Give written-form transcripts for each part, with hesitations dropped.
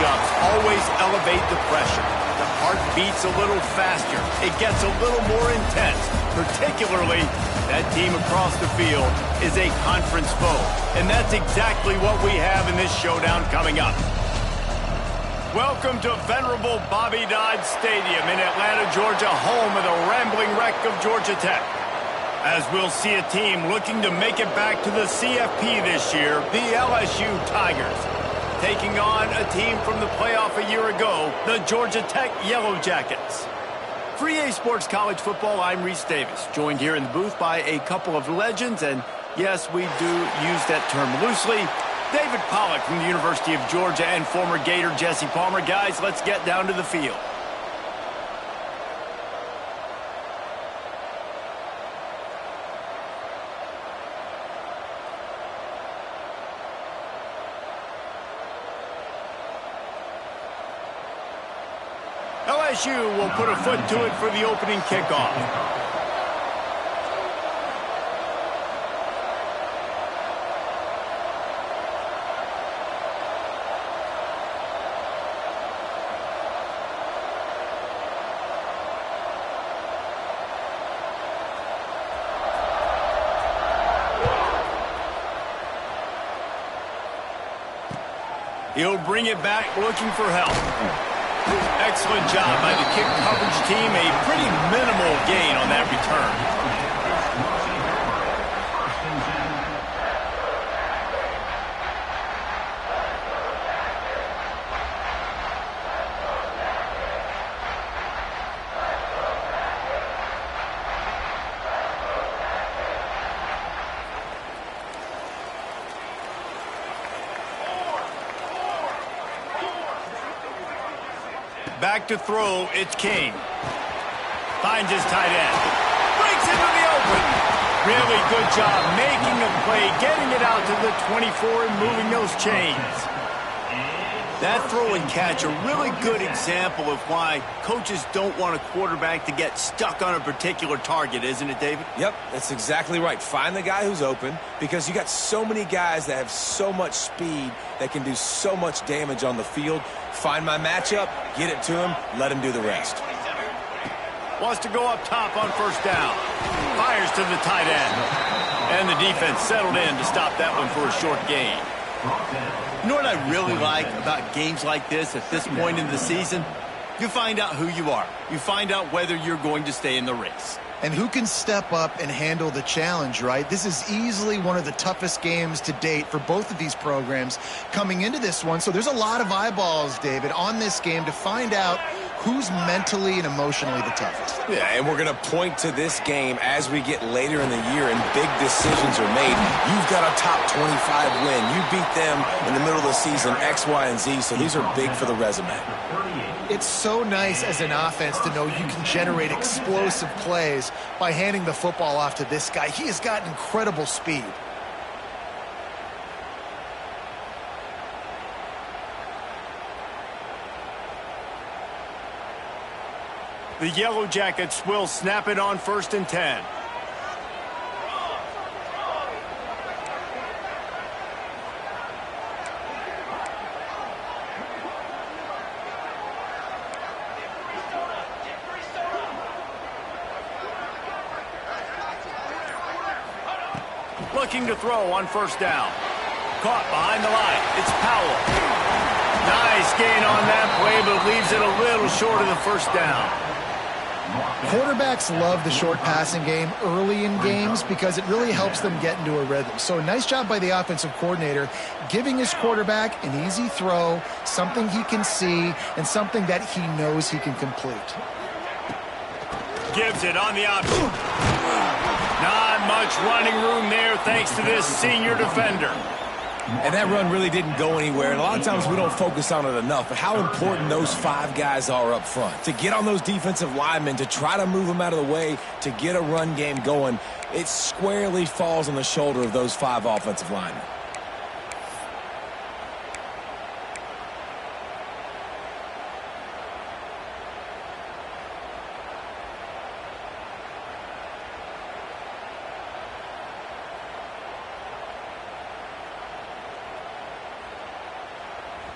matchups always elevate the pressure. The heart beats a little faster. It gets a little more intense. Particularly, that team across the field is a conference foe. And that's exactly what we have in this showdown coming up. Welcome to venerable Bobby Dodd Stadium in Atlanta, Georgia, home of the rambling wreck of Georgia Tech. As we'll see a team looking to make it back to the CFP this year, the LSU Tigers, taking on a team from the playoff a year ago, the Georgia Tech Yellow Jackets. For EA Sports College Football, I'm Reese Davis, joined here in the booth by a couple of legends, and yes, we do use that term loosely. David Pollack from the University of Georgia and former Gator Jesse Palmer. Guys, let's get down to the field. LSU will put a foot to it for the opening kickoff. He'll bring it back looking for help. Excellent job by the kick coverage team. A pretty minimal gain on that return. Back to throw, it's King. Finds his tight end. Breaks into the open. Really good job making a play, getting it out to the 24 and moving those chains. That throw and catch, a really good example of why coaches don't want a quarterback to get stuck on a particular target, isn't it, David? Yep, that's exactly right. Find the guy who's open, because you got so many guys that have so much speed that can do so much damage on the field. Find my matchup, get it to him, let him do the rest. Wants to go up top on first down. Fires to the tight end. And the defense settled in to stop that one for a short gain. You know what I really like about games like this at this point in the season? You find out who you are. You find out whether you're going to stay in the race. And who can step up and handle the challenge, right? This is easily one of the toughest games to date for both of these programs coming into this one. So there's a lot of eyeballs, David, on this game to find out who's mentally and emotionally the toughest. Yeah, and we're going to point to this game as we get later in the year and big decisions are made. You've got a top 25 win. You beat them in the middle of the season, X, Y, and Z, so these are big for the resume. It's so nice as an offense to know you can generate explosive plays by handing the football off to this guy. He has got incredible speed. The Yellow Jackets will snap it on 1st and 10. Looking to throw on first down. Caught behind the line. It's Powell. Nice gain on that play, but leaves it a little short of the first down. Quarterbacks love the short passing game early in games because it really helps them get into a rhythm. So a nice job by the offensive coordinator giving his quarterback an easy throw, something he can see, and something that he knows he can complete. Gives it on the option. Not much running room there thanks to this senior defender. And that run really didn't go anywhere. And a lot of times we don't focus on it enough. But how important those 5 guys are up front. To get on those defensive linemen, to try to move them out of the way, to get a run game going, it squarely falls on the shoulder of those 5 offensive linemen.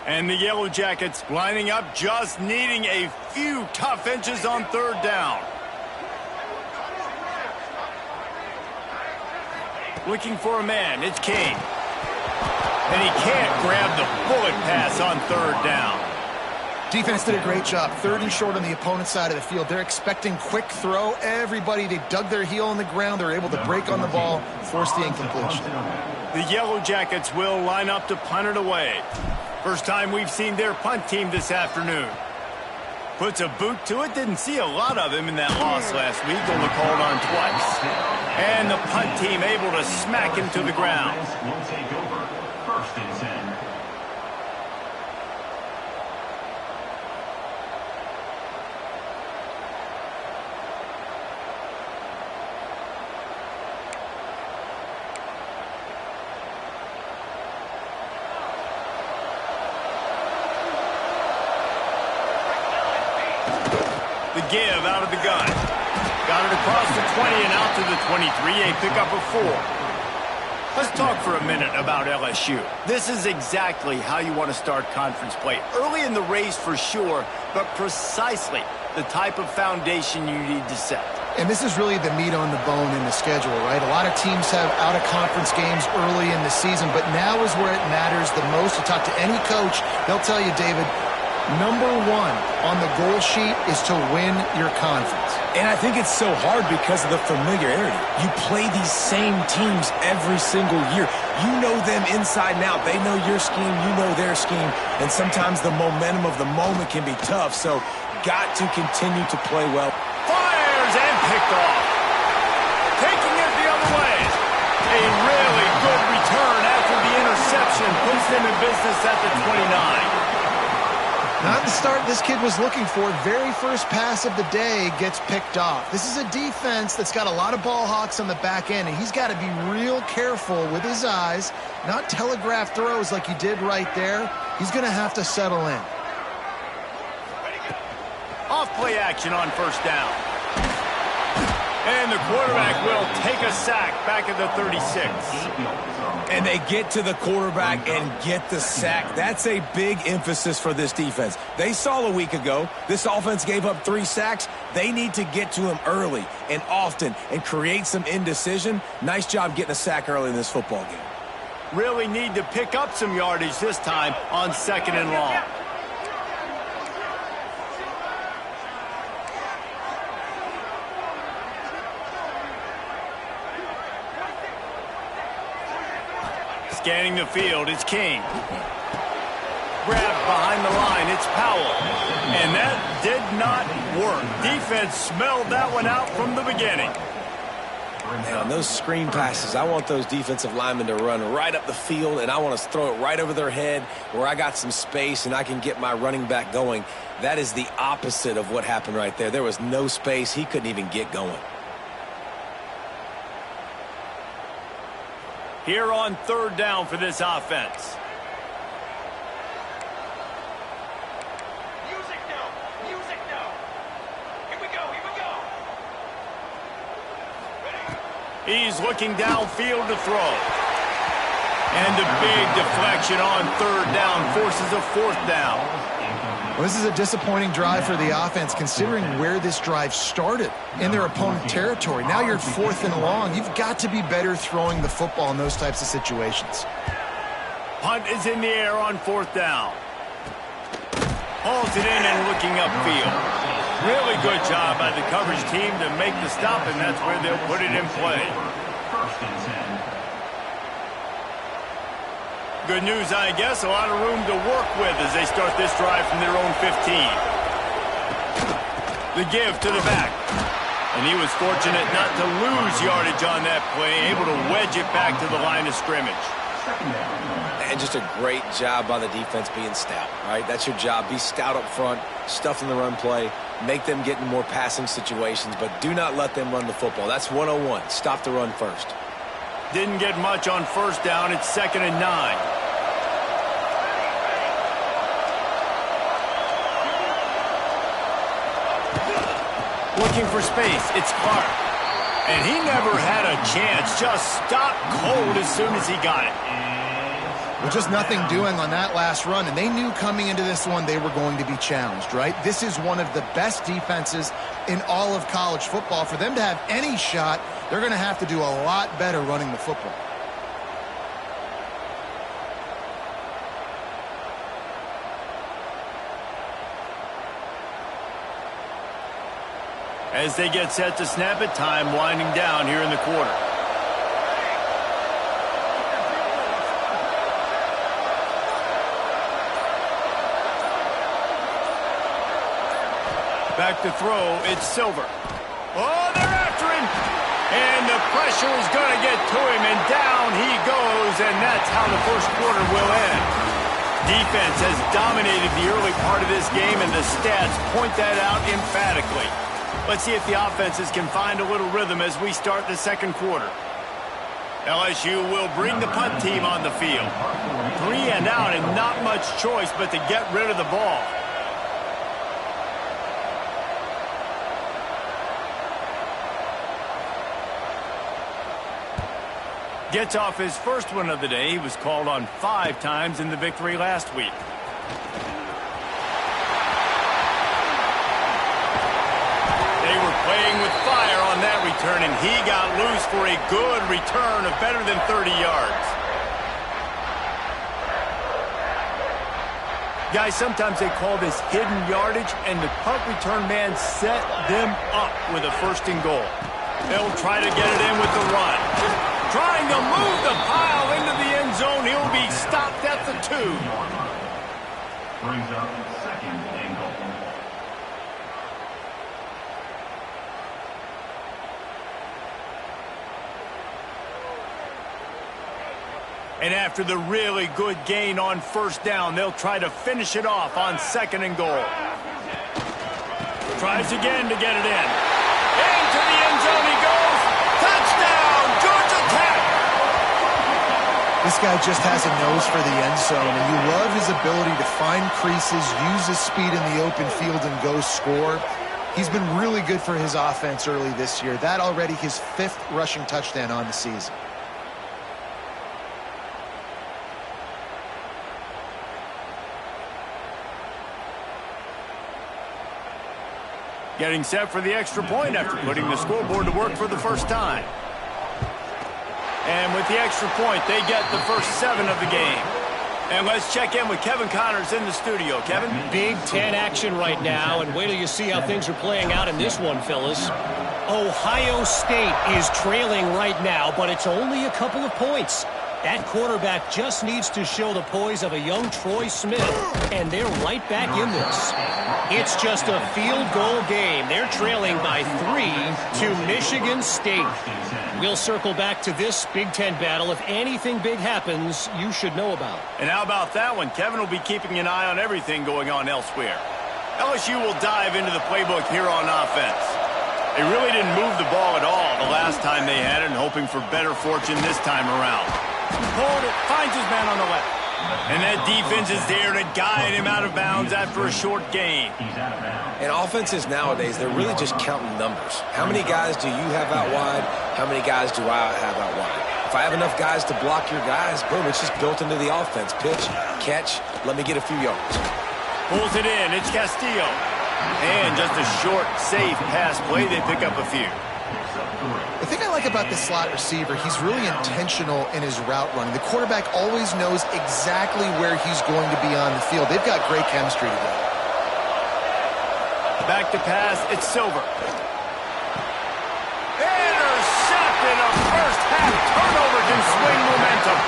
And the Yellow Jackets lining up, just needing a few tough inches on third down. Looking for a man, it's Kane. And he can't grab the bullet pass on third down. Defense did a great job. 3rd and short on the opponent's side of the field. They're expecting quick throw. Everybody, they dug their heel in the ground. They're able to break on the ball, force the incompletion. The Yellow Jackets will line up to punt it away. First time we've seen their punt team this afternoon. Puts a boot to it. Didn't see a lot of him in that loss last week. Only called on twice. And the punt team able to smack him to the ground. Will take over. 1st and 10. The give out of the gun. Got it across the 20 and out to the 23. A pickup of 4. Let's talk for a minute about LSU. This is exactly how you want to start conference play. Early in the race for sure, but precisely the type of foundation you need to set. And this is really the meat on the bone in the schedule, right? A lot of teams have out-of-conference games early in the season, but now is where it matters the most. You talk to any coach, they'll tell you, David, number 1 on the goal sheet is to win your conference. And I think it's so hard because of the familiarity. You play these same teams every single year. You know them inside and out. They know your scheme, you know their scheme, and sometimes the momentum of the moment can be tough, so got to continue to play well. Fires and picked off. Taking it the other way. A really good return after the interception puts them in business at the 29. Not the start this kid was looking for. Very first pass of the day gets picked off. This is a defense that's got a lot of ball hawks on the back end, and he's got to be real careful with his eyes, not telegraph throws like he did right there. He's going to have to settle in. Off play action on first down. And the quarterback will take a sack back at the 36. And they get to the quarterback and get the sack. That's a big emphasis for this defense. They saw a week ago, this offense gave up 3 sacks. They need to get to him early and often and create some indecision. Nice job getting a sack early in this football game. Really need to pick up some yardage this time on 2nd and long. Scanning the field, it's King. Grabbed behind the line, it's Powell. And that did not work. Defense smelled that one out from the beginning. Now, on those screen passes, I want those defensive linemen to run right up the field, and I want to throw it right over their head where I got some space and I can get my running back going. That is the opposite of what happened right there. There was no space. He couldn't even get going. Here on 3rd down for this offense. Music now. Music now. Here we go. He's looking downfield to throw. And a big deflection on 3rd down forces a 4th down. Well, this is a disappointing drive for the offense, considering where this drive started in their opponent territory. Now you're at 4th and long. You've got to be better throwing the football in those types of situations. Punt is in the air on 4th down. Hauls it in and looking upfield. Really good job by the coverage team to make the stop, and that's where they'll put it in play. 1st and 10. Good news, I guess. A lot of room to work with as they start this drive from their own 15. The give to the back. And he was fortunate not to lose yardage on that play, able to wedge it back to the line of scrimmage. And just a great job by the defense being stout, right? That's your job. Be stout up front, stuff in the run play, make them get in more passing situations, but do not let them run the football. That's 101. Stop the run first. Didn't get much on 1st down. It's 2nd and 9. Looking for space. It's Clark. And he never had a chance. Just stopped cold as soon as he got it. Well, just nothing doing on that last run, and they knew coming into this one they were going to be challenged, right? This is one of the best defenses in all of college football. For them to have any shot, they're going to have to do a lot better running the football. As they get set to snap it, time winding down here in the quarter. Back to throw, it's Silver. Oh, they're after him! And the pressure is going to get to him, and down he goes, and that's how the first quarter will end. Defense has dominated the early part of this game, and the stats point that out emphatically. Let's see if the offenses can find a little rhythm as we start the second quarter. LSU will bring the punt team on the field. 3 and out, and not much choice but to get rid of the ball. Gets off his first one of the day. He was called on 5 times in the victory last week. They were playing with fire on that return, and he got loose for a good return of better than 30 yards. Guys, sometimes they call this hidden yardage, and the punt return man set them up with a 1st and goal. They'll try to get it in with the run. Trying to move the pile into the end zone. He'll be stopped at the 2. Brings up 2nd and goal. And after the really good gain on 1st down, they'll try to finish it off on 2nd and goal. Tries again to get it in. Into the end zone he goes. Touchdown, Georgia Tech! This guy just has a nose for the end zone, and you love his ability to find creases, use his speed in the open field, and go score. He's been really good for his offense early this year. That already his 5th rushing touchdown on the season. Getting set for the extra point after putting the scoreboard to work for the first time. And with the extra point, they get the first 7 of the game. And let's check in with Kevin Connors in the studio. Kevin? Big Ten action right now, and wait till you see how things are playing out in this one, fellas. Ohio State is trailing right now, but it's only a couple of points. That quarterback just needs to show the poise of a young Troy Smith, and they're right back in this. It's just a field goal game. They're trailing by 3 to Michigan State. We'll circle back to this Big Ten battle. If anything big happens, you should know about. And how about that one? Kevin will be keeping an eye on everything going on elsewhere. LSU will dive into the playbook here on offense. They really didn't move the ball at all the last time they had it, and hoping for better fortune this time around. Pulled it, finds his man on the left. And that defense is there to guide him out of bounds after a short gain. And offenses nowadays, they're really just counting numbers. How many guys do you have out wide? How many guys do I have out wide? If I have enough guys to block your guys, boom, it's just built into the offense. Pitch, catch, let me get a few yards. Pulls it in, it's Castillo. And just a short, safe pass play, they pick up a few. The thing I like about this slot receiver, he's really intentional in his route running. The quarterback always knows exactly where he's going to be on the field. They've got great chemistry together. Back to pass, it's Silver. Intercepted, a first half turnover can swing momentum.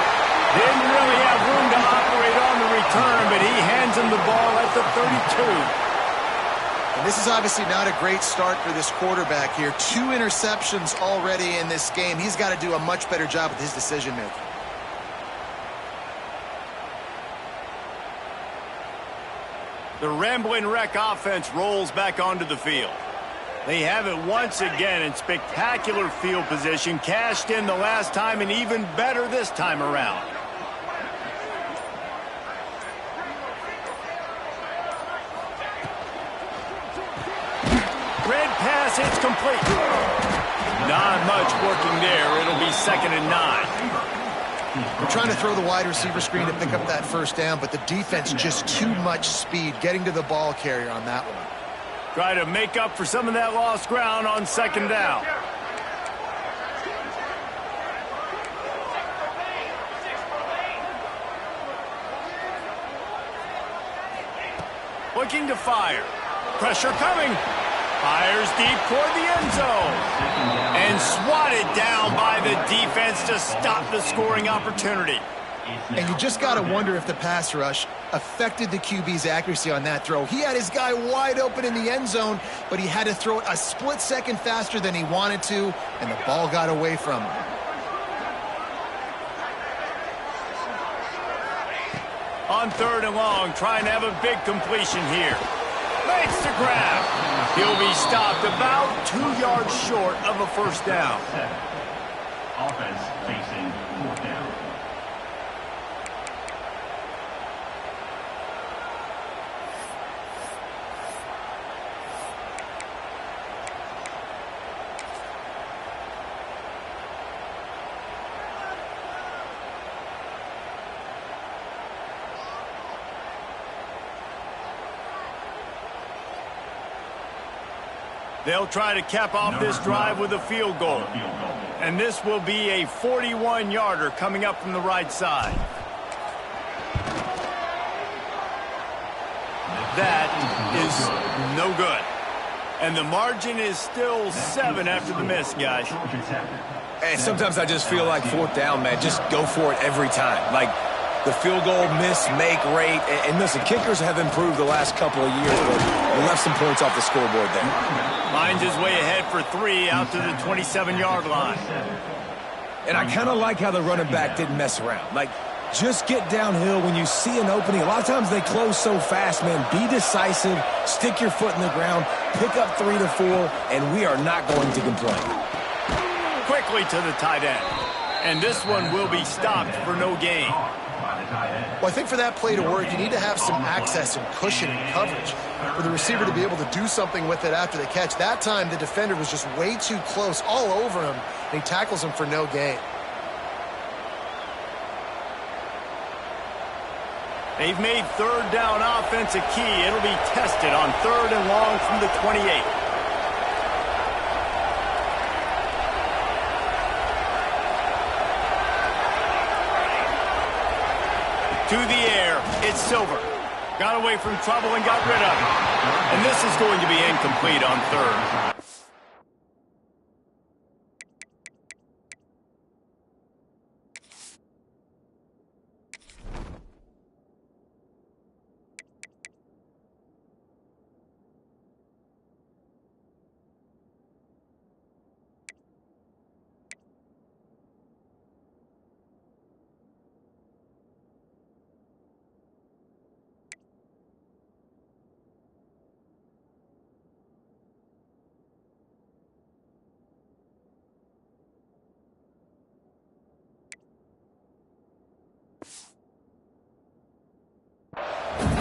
Didn't really have room to operate on the return, but he hands him the ball at the 32. And this is obviously not a great start for this quarterback here. 2 interceptions already in this game. He's got to do a much better job with his decision-making. The Ramblin' Wreck offense rolls back onto the field. They have it once again in spectacular field position, cashed in the last time, and even better this time around. Red pass, it's complete. Not much working there. It'll be 2nd and 9. They're trying to throw the wide receiver screen to pick up that first down, but the defense just too much speed getting to the ball carrier on that one. Try to make up for some of that lost ground on second down. Looking to fire. Pressure coming. Fires deep toward the end zone. And swatted down by the defense to stop the scoring opportunity. And you just got to wonder if the pass rush affected the QB's accuracy on that throw. He had his guy wide open in the end zone, but he had to throw it a split second faster than he wanted to, and the ball got away from him. On third and long, trying to have a big completion here. Makes the grab. He'll be stopped about 2 yards short of a first down. Offense facing fourth down. They'll try to cap off this drive with a field goal. And this will be a 41-yarder coming up from the right side. That is no good. And the margin is still 7 after the miss, guys. And sometimes I just feel like fourth down, man, just go for it every time. Like the field goal miss-make rate. And listen, kickers have improved the last couple of years, but we left some points off the scoreboard there. Finds his way ahead for 3 out to the 27-yard line. And I kind of like how the running back didn't mess around. Like, just get downhill when you see an opening. A lot of times they close so fast, man. Be decisive, stick your foot in the ground, pick up 3 to 4, and we are not going to complain. Quickly to the tight end. And this one will be stopped for no gain. Well, I think for that play to work, you need to have some access and cushion and coverage for the receiver to be able to do something with it after the catch. That time, the defender was just way too close, all over him, and he tackles him for no gain. They've made third down offense a key. It'll be tested on third and long from the 28. To the air, it's Silver. Got away from trouble and got rid of it. And this is going to be incomplete on third.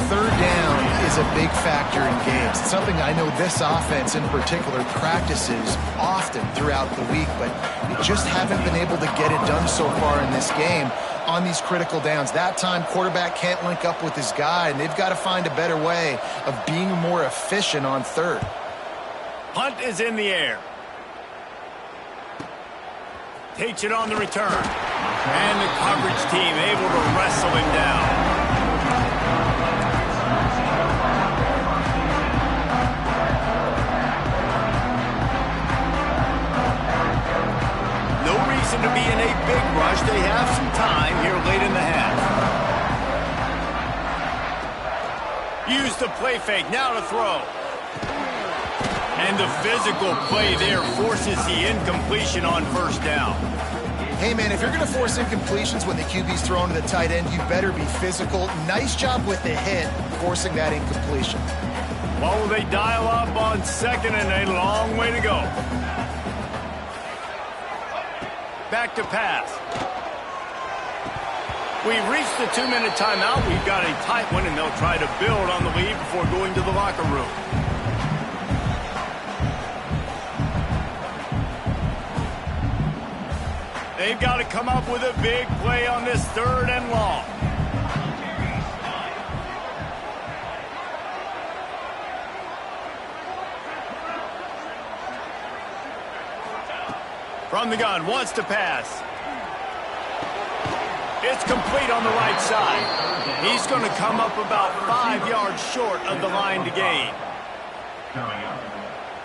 Third down is a big factor in games. It's something I know this offense in particular practices often throughout the week, but they just haven't been able to get it done so far in this game on these critical downs. That time, quarterback can't link up with his guy, and they've got to find a better way of being more efficient on third. Punt is in the air. Takes it on the return. And the coverage team able to wrestle him down. To be in a big rush. They have some time here late in the half. Use the play fake, now to throw. And the physical play there forces the incompletion on first down. Hey, man, if you're going to force incompletions when the QB's thrown to the tight end, you better be physical. Nice job with the hit, forcing that incompletion. Well, will they dial up on second and a long way to go? Back to pass. We've reached the 2-minute timeout. We've got a tight one, and they'll try to build on the lead before going to the locker room. They've got to come up with a big play on this 3rd and long. From the gun, wants to pass. It's complete on the right side. He's going to come up about 5 yards short of the line to gain.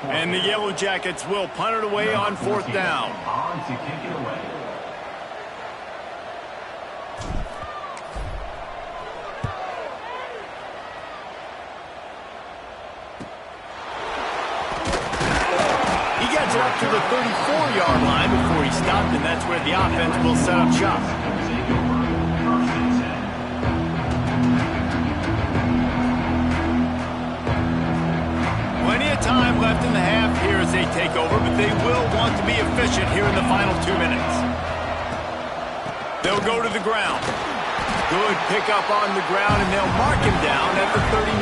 And the Yellow Jackets will punt it away on 4th down. On to kick it away. He gets up to the 34-yard line before he stopped, and that's where the offense will set up shop. Plenty of time left in the half here as they take over, but they will want to be efficient here in the final 2 minutes. They'll go to the ground. Good pickup on the ground, and they'll mark him down at the 39.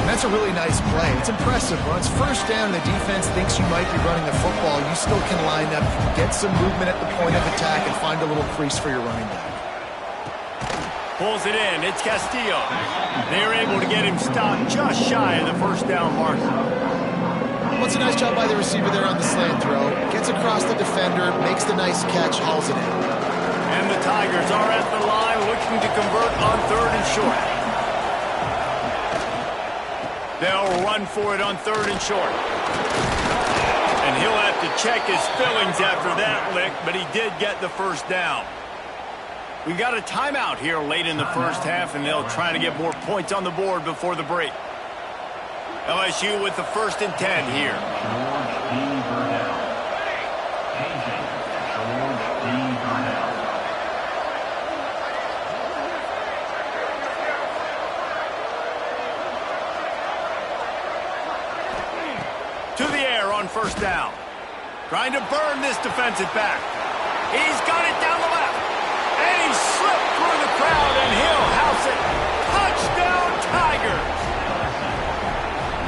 That's a really nice play. It's impressive. When it's 1st down and the defense thinks you might be running the football, you still can line up, get some movement at the point of attack, and find a little crease for your running back. Pulls it in. It's Castillo. They're able to get him stopped just shy of the 1st down marker. Well, it's a nice job by the receiver there on the slant throw. Gets across the defender, makes the nice catch, hauls it in. And the Tigers are at the line looking to convert on 3rd and short. They'll run for it on 3rd and short. And he'll have to check his fillings after that lick, but he did get the 1st down. We got a timeout here late in the 1st half, and they'll try to get more points on the board before the break. LSU with the 1st and 10 here. To the air on 1st down. Trying to burn this defensive back. He's got it down the left. And he slipped through the crowd, and he'll house it. Touchdown, Tigers.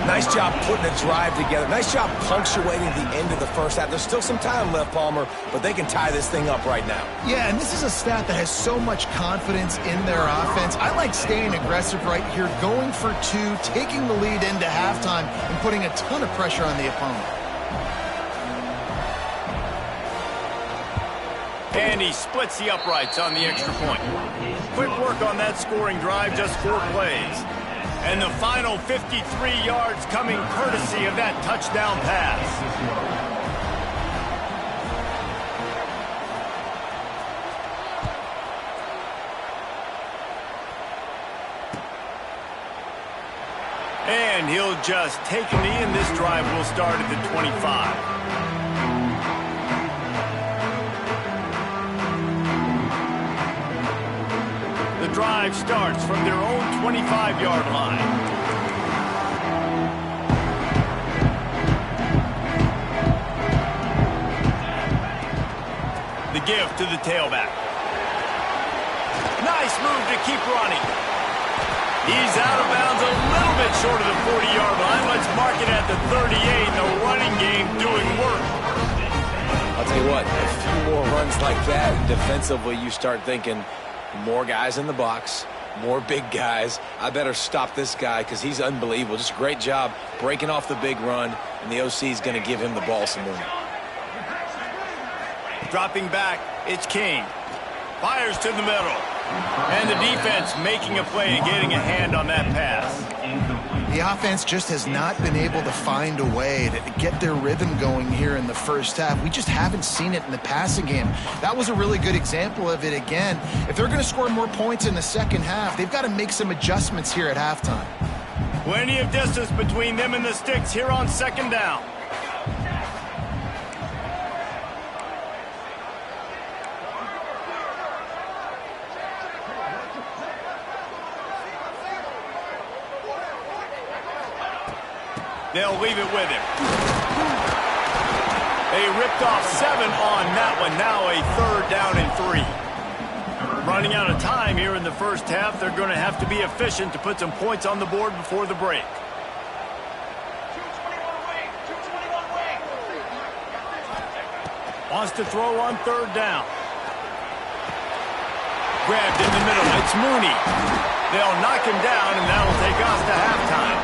Nice job putting a drive together. Nice job punctuating the end of the 1st half. There's still some time left, Palmer, but they can tie this thing up right now. Yeah, and this is a stat that has so much confidence in their offense. I like staying aggressive right here, going for 2, taking the lead into halftime, and putting a ton of pressure on the opponent. And he splits the uprights on the extra point. Quick work on that scoring drive, just 4 plays. And the final 53 yards coming courtesy of that touchdown pass. And he'll just take a knee, and this drive will start at the 25. The drive starts from their own 25-yard line. The give to the tailback. Nice move to keep running. He's out of bounds a little bit short of the 40-yard line. Let's mark it at the 38. The running game doing work. I'll tell you what, a few more runs like that, and defensively you start thinking, more guys in the box, more big guys. I better stop this guy because he's unbelievable. Just a great job breaking off the big run, and the OC is going to give him the ball some more. Dropping back, it's King. Fires to the middle. And the defense making a play and getting a hand on that pass. The offense just has not been able to find a way to get their rhythm going here in the 1st half. We just haven't seen it in the passing game. That was a really good example of it again. If they're going to score more points in the 2nd half, they've got to make some adjustments here at halftime. Plenty of distance between them and the sticks here on 2nd down. They'll leave it with him. They ripped off 7 on that one. Now a 3rd down and 3. Running out of time here in the 1st half. They're going to have to be efficient to put some points on the board before the break. Wants to throw on third down. Grabbed in the middle. It's Mooney. They'll knock him down, and that'll take us to halftime.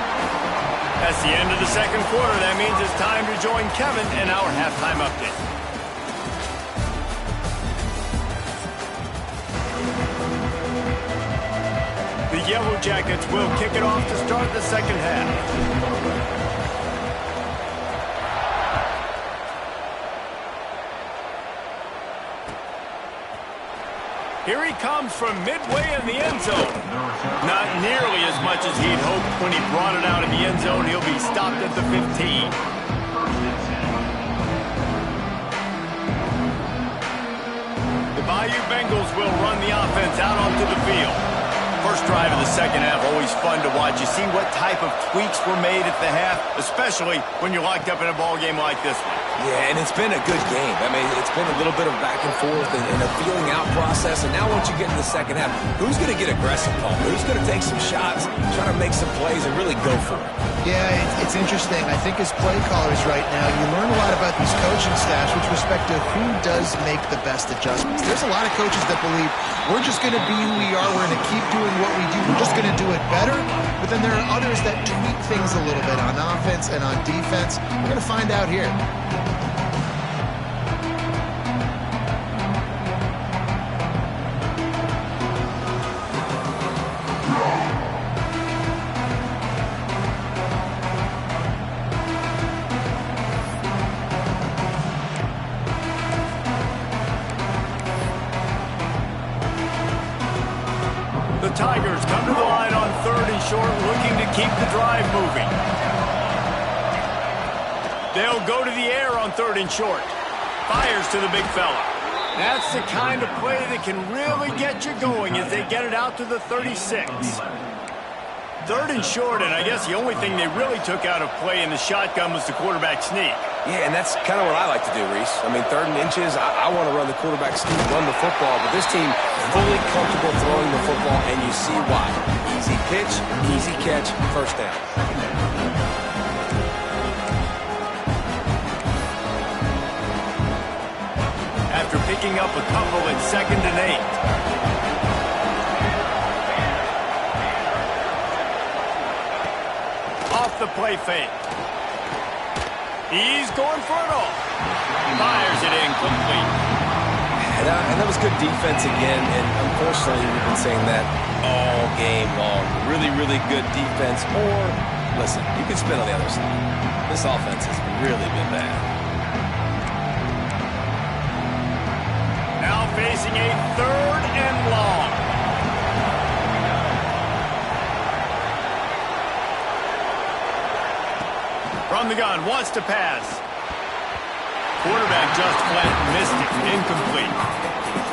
That's the end of the second quarter. That means it's time to join Kevin in our halftime update. The Yellow Jackets will kick it off to start the second half. Here he comes from midway in the end zone. Not nearly as much as he'd hoped when he brought it out of the end zone. He'll be stopped at the 15. The Bayou Bengals will run the offense out onto the field. First drive of the second half, always fun to watch. You see what type of tweaks were made at the half, especially when you're locked up in a ball game like this one. Yeah, and it's been a good game. I mean, it's been a little bit of back and forth and a feeling out process. And now once you get in the second half, who's going to get aggressive, Paul? Who's going to take some shots, try to make some plays, and really go for it? Yeah, it's interesting. I think as play callers right now, you learn a lot about these coaching staffs with respect to who does make the best adjustments. There's a lot of coaches that believe we're just going to be who we are. We're going to keep doing what we do. We're just going to do it better. But then there are others that tweak things a little bit on offense and on defense. We're going to find out here. The Tigers come to the line on third and short, looking to keep the drive moving. They'll go to the air on third and short. Fires to the big fella. That's the kind of play that can really get you going as they get it out to the 36. Third and short, and I guess the only thing they really took out of play in the shotgun was the quarterback sneak. Yeah, and that's kind of what I like to do, Reese. I mean, third and inches, I want to run the quarterback sneak, run the football, but this team fully comfortable throwing the football, and you see why. Easy pitch, easy catch, first down. After picking up a couple at 2nd and 8. Off the play fake. He's going for it all. Fires it incomplete. And that was good defense again, and unfortunately we've been saying that all game long. Really, really good defense, or, listen, you can spin on the other side. This offense has really been bad. Now facing a 3rd and long. From the gun, wants to pass. Quarterback just flat missed it. Incomplete.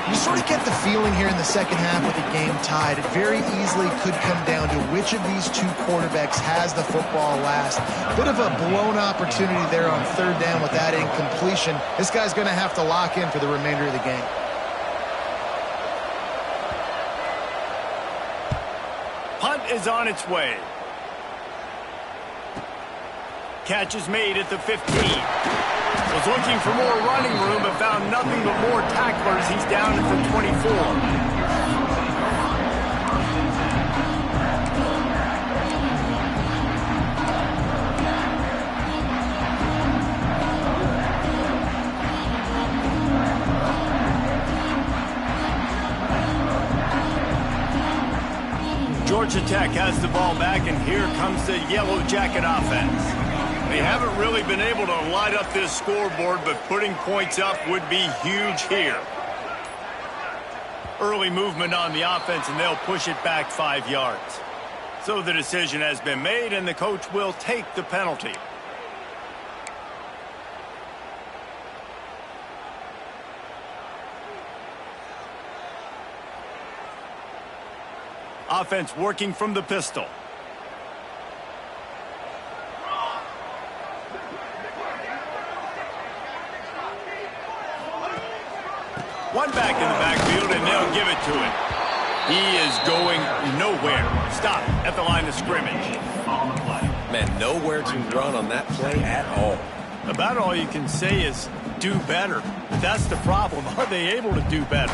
You sort of get the feeling here in the second half with the game tied. It very easily could come down to which of these two quarterbacks has the football last. Bit of a blown opportunity there on third down with that incompletion. This guy's going to have to lock in for the remainder of the game. Punt is on its way. Catch is made at the 15. Was looking for more running room, but found nothing but more tacklers. He's down at the 24. Georgia Tech has the ball back, and here comes the Yellow Jacket offense. They haven't really been able to light up this scoreboard, but putting points up would be huge here. Early movement on the offense, and they'll push it back 5 yards. So the decision has been made, and the coach will take the penalty. Offense working from the pistol. One back in the backfield, and they'll give it to him. He is going nowhere. Stop at the line of scrimmage. On the play. Man, nowhere to run on that play at all. About all you can say is do better. That's the problem. Are they able to do better?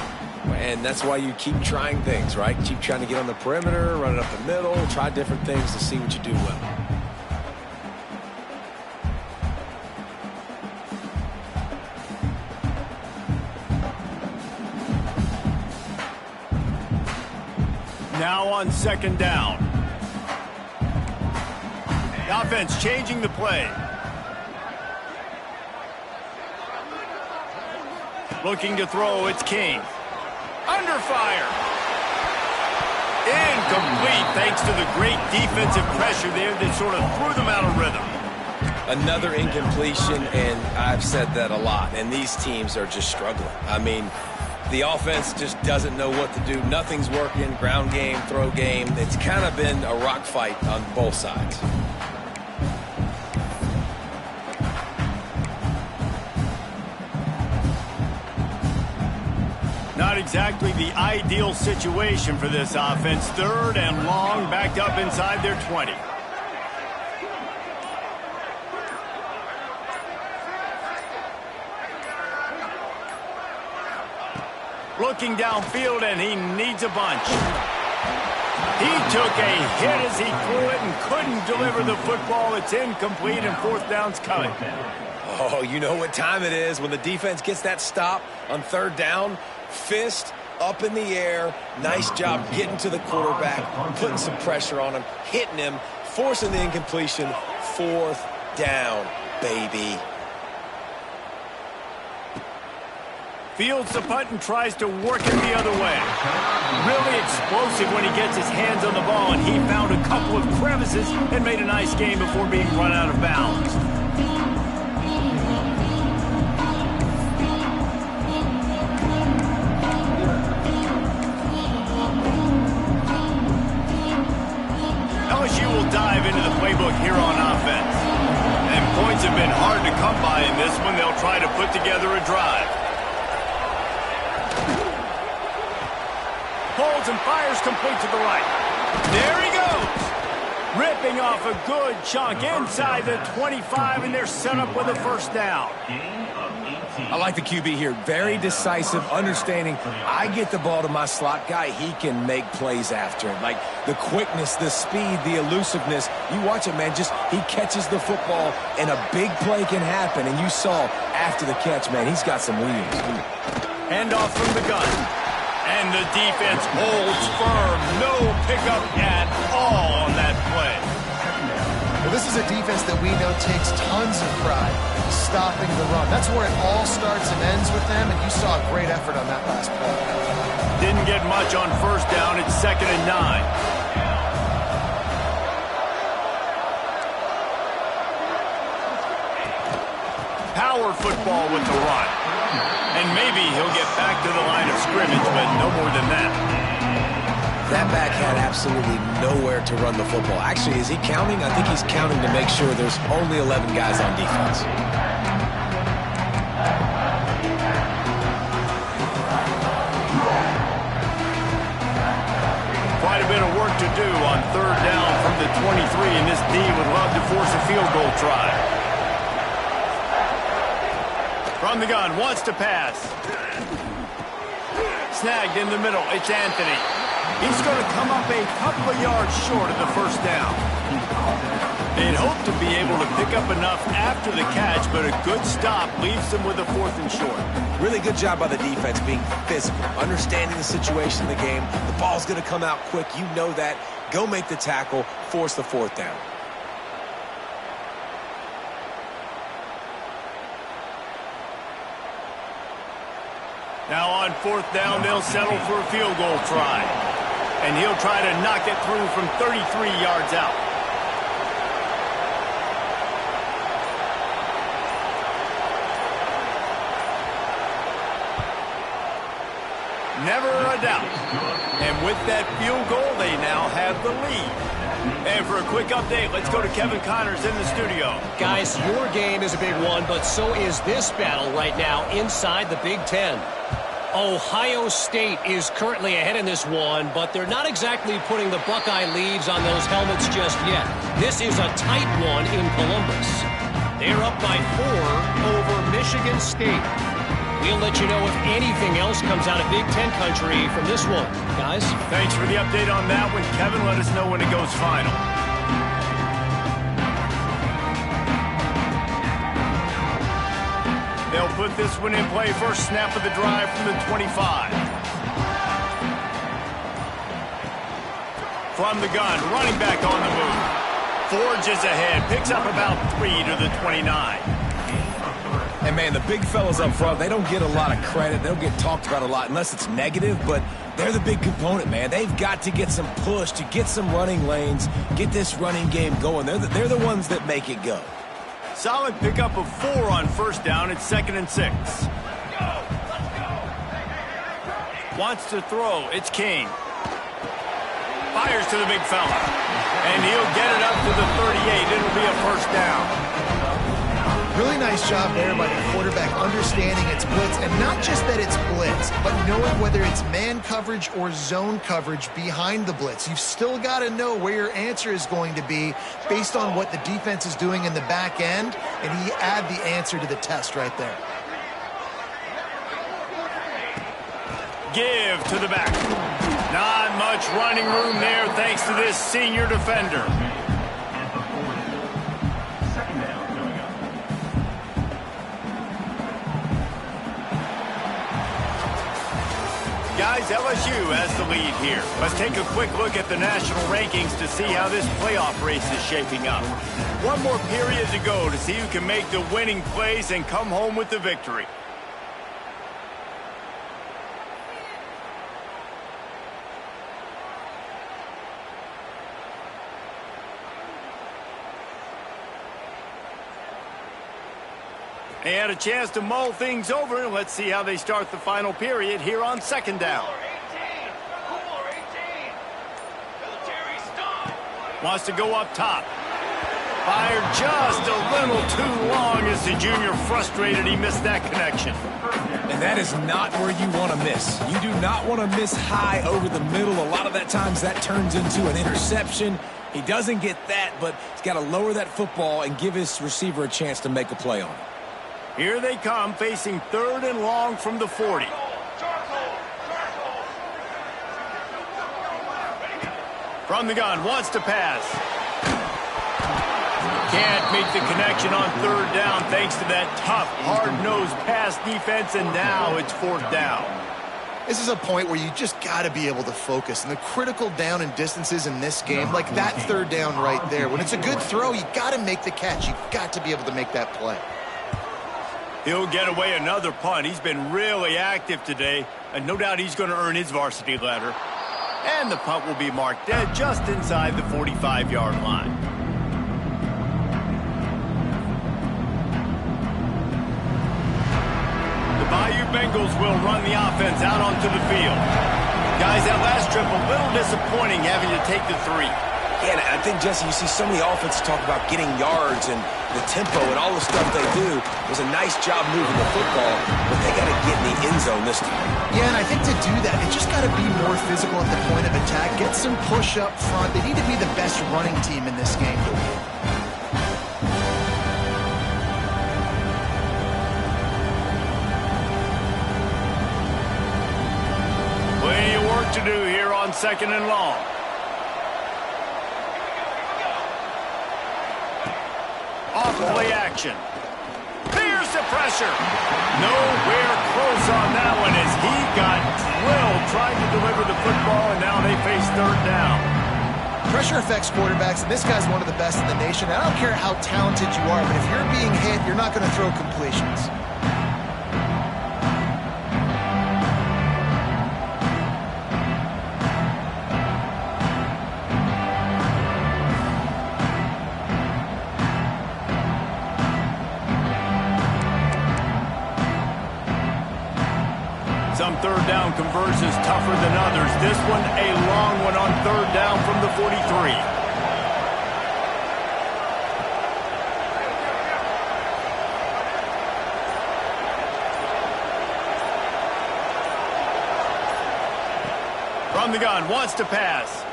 And that's why you keep trying things, right? Keep trying to get on the perimeter, run it up the middle, try different things to see what you do well. Now on second down. The offense changing the play. Looking to throw, it's King. Under fire. Incomplete thanks to the great defensive pressure there that sort of threw them out of rhythm. Another incompletion, and I've said that a lot, and these teams are just struggling. I mean, the offense just doesn't know what to do. Nothing's working. Ground game, throw game. It's kind of been a rock fight on both sides. Not exactly the ideal situation for this offense. Third and long, backed up inside their 20. Looking downfield, and he needs a bunch. He took a hit as he threw it and couldn't deliver the football. It's incomplete, and fourth down's coming. Oh, you know what time it is when the defense gets that stop on third down. Fist up in the air. Nice job getting to the quarterback, putting some pressure on him, hitting him, forcing the incompletion. Fourth down, baby. Fields the punt and tries to work it the other way. Really explosive when he gets his hands on the ball, and he found a couple of crevices and made a nice game before being run out of bounds. LSU will dive into the playbook here on offense. And points have been hard to come by in this one. They'll try to put together a drive. Holds and fires complete to the right. There he goes. Ripping off a good chunk inside the 25, and they're set up with a first down. I like the QB here. Very decisive, understanding I get the ball to my slot guy, he can make plays after it. Like the quickness, the speed, the elusiveness. You watch it, man, just he catches the football, and a big play can happen. And you saw after the catch, man, he's got some wheels. Handoff from the gun. And the defense holds firm. No pickup at all on that play. Well, this is a defense that we know takes tons of pride stopping the run. That's where it all starts and ends with them, and you saw a great effort on that last play. Didn't get much on first down. It's 2nd and 9. Power football with the run. And maybe he'll get back to the line of scrimmage, but no more than that. That back had absolutely nowhere to run the football. Actually, is he counting? I think he's counting to make sure there's only 11 guys on defense. Quite a bit of work to do on third down from the 23, and this D would love to force a field goal try. From the gun, wants to pass. Snagged in the middle, it's Anthony. He's going to come up a couple of yards short of the first down. They'd hope to be able to pick up enough after the catch, but a good stop leaves them with a 4th and short. Really good job by the defense being physical, understanding the situation in the game. The ball's going to come out quick. You know that. Go make the tackle, force the 4th down. Now on 4th down, they'll settle for a field goal try. And he'll try to knock it through from 33 yards out. Never a doubt. And with that field goal, they now have the lead. And for a quick update, let's go to Kevin Connors in the studio. Guys, your game is a big one, but so is this battle right now inside the Big Ten. Ohio State is currently ahead in this one, but they're not exactly putting the Buckeye leaves on those helmets just yet. This is a tight one in Columbus. They're up by 4 over Michigan. Michigan State. We'll let you know if anything else comes out of Big Ten country from this one. Guys? Thanks for the update on that one, Kevin. Let us know when it goes final. They'll put this one in play. First snap of the drive from the 25. From the gun, running back on the move. Forges ahead, picks up about 3 to the 29. And, man, the big fellas up front, they don't get a lot of credit. They don't get talked about a lot unless it's negative, but they're the big component, man. They've got to get some push to get some running lanes, get this running game going. They're the ones that make it go. Solid pickup of 4 on first down. It's 2nd and 6. Wants to throw. It's King. Fires to the big fella. And he'll get it up to the 38. It'll be a first down. Really nice job there by the quarterback understanding it's blitz, and not just that it's blitz, but knowing whether it's man coverage or zone coverage behind the blitz. You've still got to know where your answer is going to be based on what the defense is doing in the back end, and he add the answer to the test right there. Give to the back. Not much running room there thanks to this senior defender. Guys, LSU has the lead here. Let's take a quick look at the national rankings to see how this playoff race is shaping up. One more period to go to see who can make the winning plays and come home with the victory. They had a chance to mull things over. Let's see how they start the final period here on 2nd down. Wants to go up top. Fired just a little too long as the junior frustrated he missed that connection. And that is not where you want to miss. You do not want to miss high over the middle. A lot of that times that turns into an interception. He doesn't get that, but he's got to lower that football and give his receiver a chance to make a play on it. Here they come, facing 3rd and long from the 40. From the gun, wants to pass. Can't make the connection on 3rd down thanks to that tough, hard-nosed pass defense, and now it's 4th down. This is a point where you just got to be able to focus. And the critical down and distances in this game, like that 3rd down right there, when it's a good throw, you got to make the catch. You've got to be able to make that play. He'll get away another punt. He's been really active today, and no doubt he's going to earn his varsity letter. And the punt will be marked dead just inside the 45-yard line. The Bayou Bengals will run the offense out onto the field. Guys, that last trip a little disappointing having to take the 3. Yeah, and I think, Jesse, you see so many offenses talk about getting yards and the tempo and all the stuff they do. It was a nice job moving the football, but they got to get in the end zone this time. Yeah, and I think to do that, it just got to be more physical at the point of attack. Get some push up front. They need to be the best running team in this game to win. Plenty of work to do here on 2nd and long. Off play action. Fears the pressure. Nowhere close on that one as he got drilled trying to deliver the football, and now they face 3rd down. Pressure affects quarterbacks, and this guy's one of the best in the nation. I don't care how talented you are, but if you're being hit, you're not going to throw completions. Some 3rd down conversions tougher than others. This one a long one on 3rd down from the 43. From the gun, wants to pass.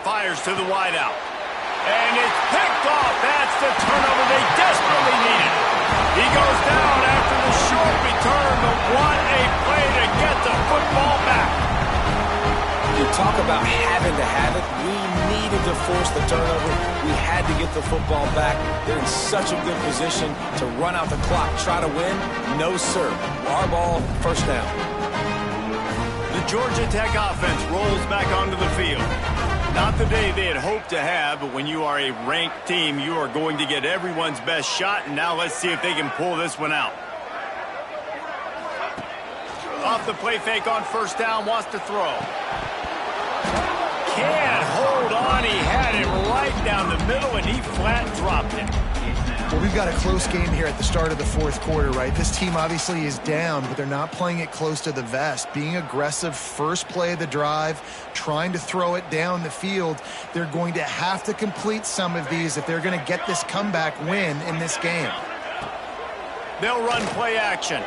Fires to the wideout. And it's picked off. That's the turnover they desperately needed. He goes down after the return, but what a play to get the football back. You talk about having to have it. We needed to force the turnover. We had to get the football back. They're in such a good position to run out the clock, try to win. No, sir. Our ball, first down. The Georgia Tech offense rolls back onto the field. Not the day they had hoped to have, but when you are a ranked team, you are going to get everyone's best shot, and now let's see if they can pull this one out. Off the play fake on first down, wants to throw. Can't hold on. He had it right down the middle, and he flat dropped it. Well, we've got a close game here at the start of the fourth quarter, right? This team obviously is down, but they're not playing it close to the vest. Being aggressive, first play of the drive, trying to throw it down the field. They're going to have to complete some of these if they're going to get this comeback win in this game. They'll run play action.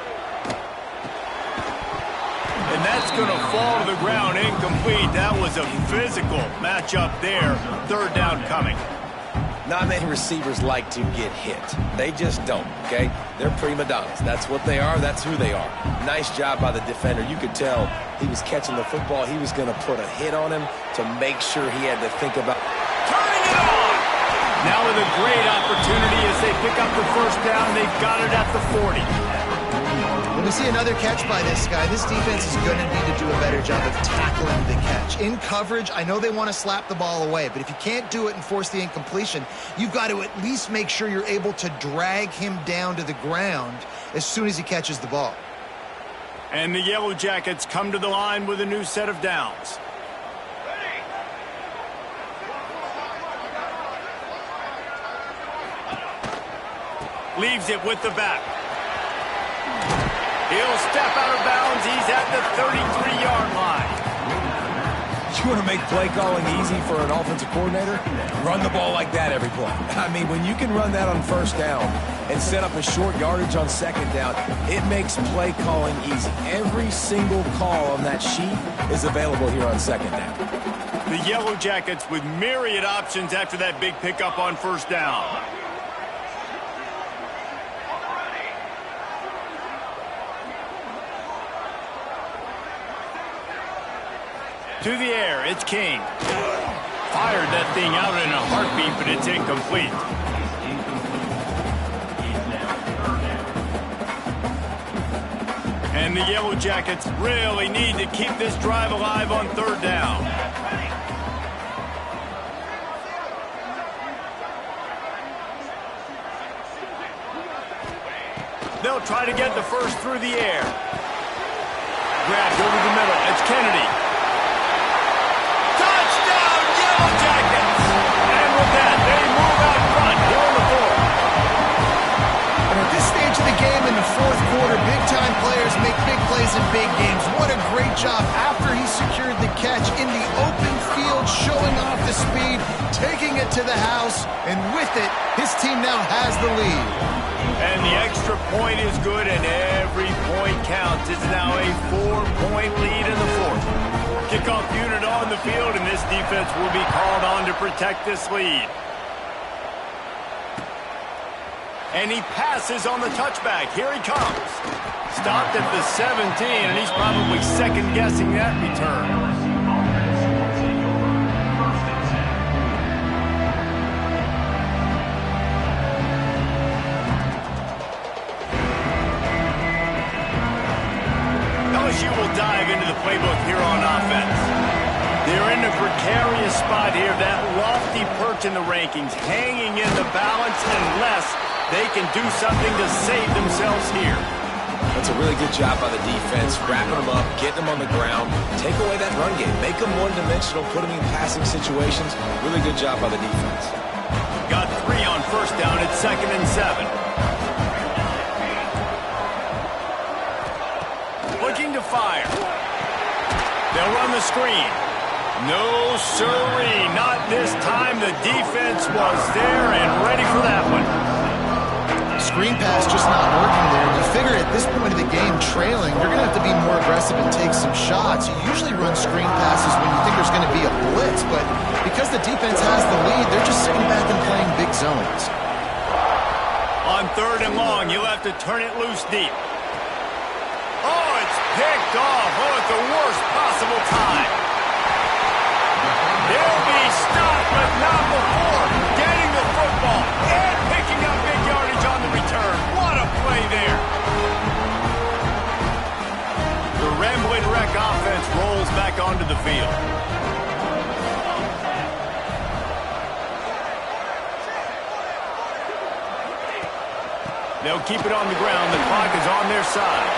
And that's going to fall to the ground incomplete. That was a physical matchup there. Third down coming. Not many receivers like to get hit. They just don't, okay? They're prima donnas. That's what they are. That's who they are. Nice job by the defender. You could tell he was catching the football. He was going to put a hit on him to make sure he had to think about turning it on. Now with a great opportunity as they pick up the first down. They've got it at the 40. When we see another catch by this guy, this defense is going to need to do a better job of tackling the catch. In coverage, I know they want to slap the ball away, but if you can't do it and force the incompletion, you've got to at least make sure you're able to drag him down to the ground as soon as he catches the ball. And the Yellow Jackets come to the line with a new set of downs. Leaves it with the back. He'll step out of bounds. He's at the 33-yard line. You want to make play calling easy for an offensive coordinator? Run the ball like that every play. I mean, when you can run that on first down and set up a short yardage on second down, it makes play calling easy. Every single call on that sheet is available here on second down. The Yellow Jackets with myriad options after that big pickup on first down. To the air, it's King. Fired that thing out in a heartbeat, but it's incomplete. And the Yellow Jackets really need to keep this drive alive on third down. They'll try to get the first through the air. Grabbed over the middle. It's Kennedy. Jackets. And with that, they move out front here on the board. And at this stage of the game in the fourth quarter, big-time players make big plays in big games. What a great job after he secured the catch in the open field, showing off the speed, taking it to the house, and with it, his team now has the lead. And the extra point is good, and every point counts. It's now a 4-point lead in the fourth. Kickoff unit on the field, and this defense will be called on to protect this lead. And he passes on the touchback. Here he comes. Stopped at the 17, and he's probably second-guessing that return. LSU will dive into the playbook here on offense. They're in a precarious spot here, that lofty perch in the rankings, hanging in the balance unless they can do something to save themselves here. That's a really good job by the defense, wrapping them up, getting them on the ground, take away that run game, make them one-dimensional, put them in passing situations. Really good job by the defense. Got 3 on first down at 2nd and 7. Looking to fire. They'll run the screen. No siree, not this time. The defense was there and ready for that one. Screen pass just not working there. You figure at this point of the game, trailing, you're going to have to be more aggressive and take some shots. You usually run screen passes when you think there's going to be a blitz, but because the defense has the lead, they're just sitting back and playing big zones. On 3rd and long, you'll have to turn it loose deep. picked off. Oh, at the worst possible time. They'll be stopped, but not before getting the football and picking up big yardage on the return. What a play there. The Rambling Wreck offense rolls back onto the field. They'll keep it on the ground. The clock is on their side.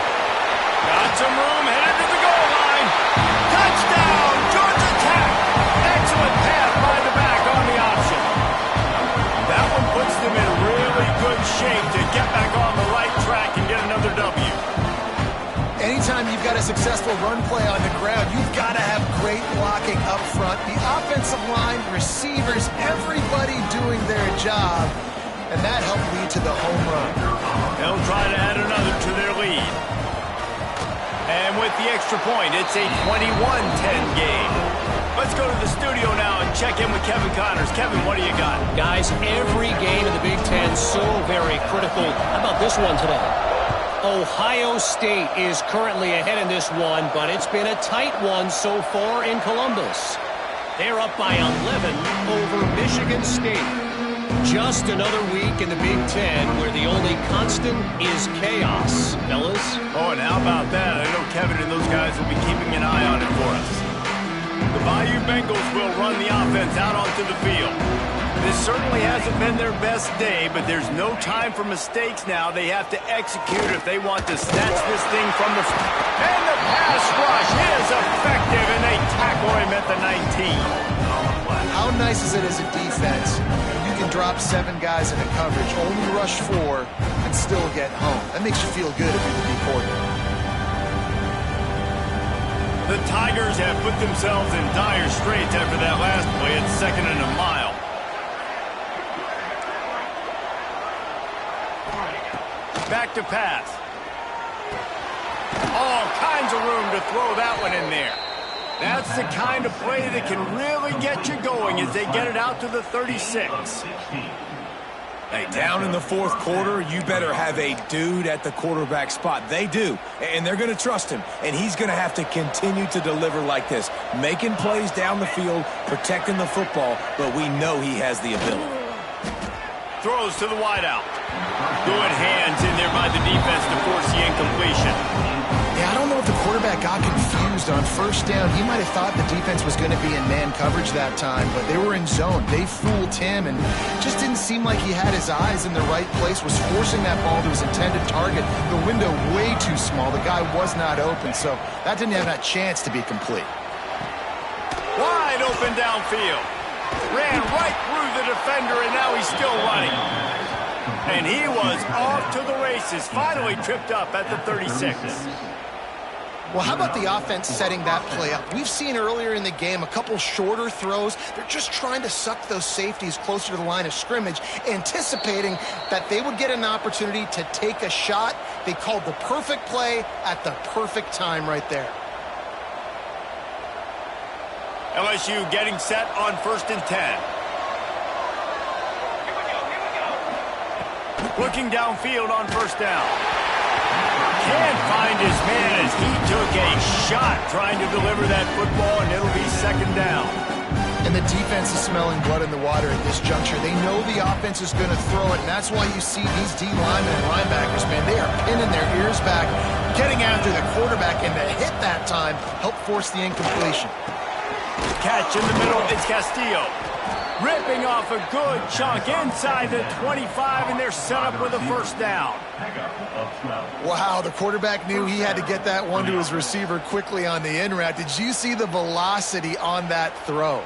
Got some room, headed to the goal line. Touchdown, Georgia Tech. Excellent pass by the back on the option. That one puts them in really good shape to get back on the right track and get another W. Anytime you've got a successful run play on the ground, you've got to have great blocking up front. The offensive line, receivers, everybody doing their job. And that helped lead to the home run. They'll try to add another to their lead. And with the extra point, it's a 21-10 game. Let's go to the studio now and check in with Kevin Connors. Kevin, what do you got? Guys, every game in the Big Ten so very critical. How about this one today? Ohio State is currently ahead in this one, but it's been a tight one so far in Columbus. They're up by 11 over Michigan State. Just another week in the Big Ten where the only constant is chaos, fellas. Oh, and how about that? I know Kevin and those guys will be keeping an eye on it for us. The Bayou Bengals will run the offense out onto the field. This certainly hasn't been their best day, but there's no time for mistakes now. They have to execute if they want to snatch this thing from the... And the pass rush is effective, and they tackle him at the 19. How nice is it as a defense? You can drop 7 guys into coverage, only rush 4, and still get home. That makes you feel good if you're the D coordinator. The Tigers have put themselves in dire straits after that last play at 2nd and a mile. Back to pass. All kinds of room to throw that one in there. That's the kind of play that can really get you going as they get it out to the 36. Hey, down in the fourth quarter, you better have a dude at the quarterback spot. They do, and they're going to trust him, and he's going to have to continue to deliver like this, making plays down the field, protecting the football, but we know he has the ability. Throws to the wideout. Good hands in there by the defense to force the incompletion. Yeah, I don't know if the quarterback got confused on first down. He might have thought the defense was going to be in man coverage that time, but they were in zone. They fooled him and just didn't seem like he had his eyes in the right place, was forcing that ball to his intended target. The window way too small. The guy was not open, so that didn't have that chance to be complete. Wide open downfield. Ran right through the defender, and now he's still running. And he was off to the races, finally tripped up at the 36. Well, how about the offense setting that play up? We've seen earlier in the game a couple shorter throws. They're just trying to suck those safeties closer to the line of scrimmage, anticipating that they would get an opportunity to take a shot. They called the perfect play at the perfect time right there. LSU getting set on 1st and 10. Looking downfield on 1st down. Can't find his man as he took a shot trying to deliver that football, and it'll be 2nd down. And the defense is smelling blood in the water at this juncture. They know the offense is going to throw it, and that's why you see these D linemen and linebackers, man, they are pinning their ears back, getting after the quarterback, and the hit that time helped force the incompletion. Catch in the middle, it's Castillo. Ripping off a good chunk inside the 25, and they're set up with a 1st down. Wow, the quarterback knew he had to get that one to his receiver quickly on the in route. Did you see the velocity on that throw?